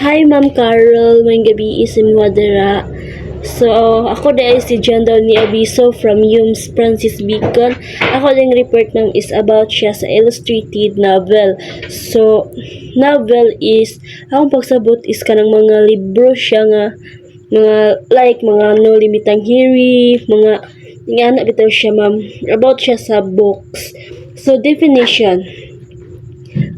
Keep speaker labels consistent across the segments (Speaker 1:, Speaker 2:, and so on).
Speaker 1: Hi, Ma'am Carol. May gabi isin Wadera. So, ako dahil si John ni Abiso from Humes Francis Bacon. Ako ding report ng is about siya sa illustrated novel. So, novel is, akong pagsabot is kanang mga libro siya nga, mga no limitang hiri, mga nga na bitaw siya ma'am, about siya sa books. So, definition.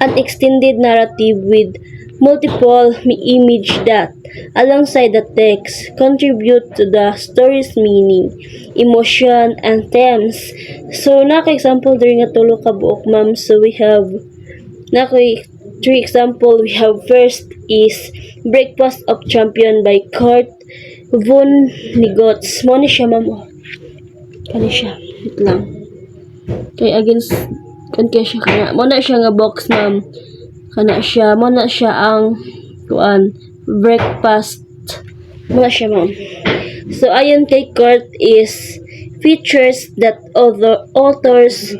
Speaker 1: An extended narrative with multiple image that, alongside the text, contribute to the story's meaning, emotion, and themes. So, naka-example during nga tulo ka buok, ma'am. So, we have, three example. We have first is Breakfast of Champion by Kurt Vonnegut. Mo ni siya, ma'am. Kani siya. Wait lang. Kay against kaya siya kana mo na siya nga box ma'am, kana siya mo na siya ang breakfast mo na siya ma'am. So ayon kay Kurt is features that other authors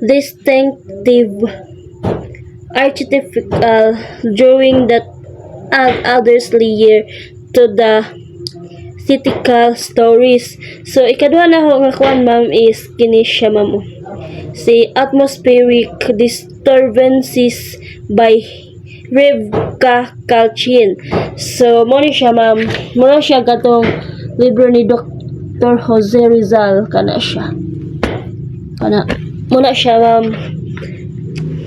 Speaker 1: distinctive archetypical drawing that add others layer to the critical stories. So ikaduha na ho nga kuan ma'am is kini siya ma'am, si Atmospheric Disturbances by Revka Kalchin. So mo ni siya ma'am, mo na siya katong libro ni Dr. Jose Rizal, kana siya mo na siya ma'am,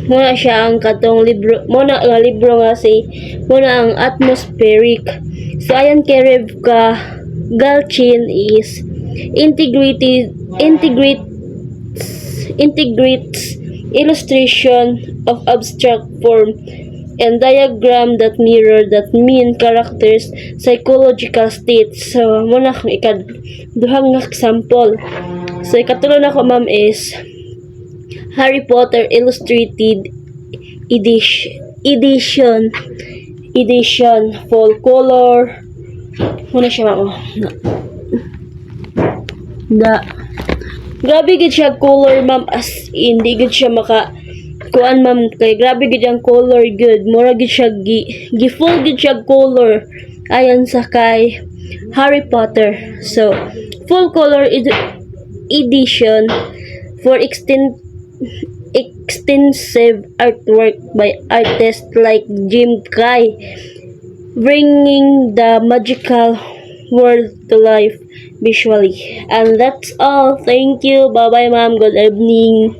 Speaker 1: mo na siya ang katong libro, mo na nga libro nga si mo na ang Atmospheric. So ayan kay Revka Galchin is integrates illustration of abstract form and diagram that mirror that mean characters psychological states. So muna kung ikaduhang nga example. So ikatulo na ko ma'am is Harry Potter Illustrated edition full color muna siya ma'am. Grabe gid siya color ma'am, as in di gid siya maka kuan ma'am, kay grabe gid ang color good, mura gid siya gi full gid siya color ayon sa kay Harry Potter. So full color edition for extensive artwork by artists like Jim Kay, bringing the magical world to life visually. And that's all. Thank you. Bye bye ma'am. Good evening.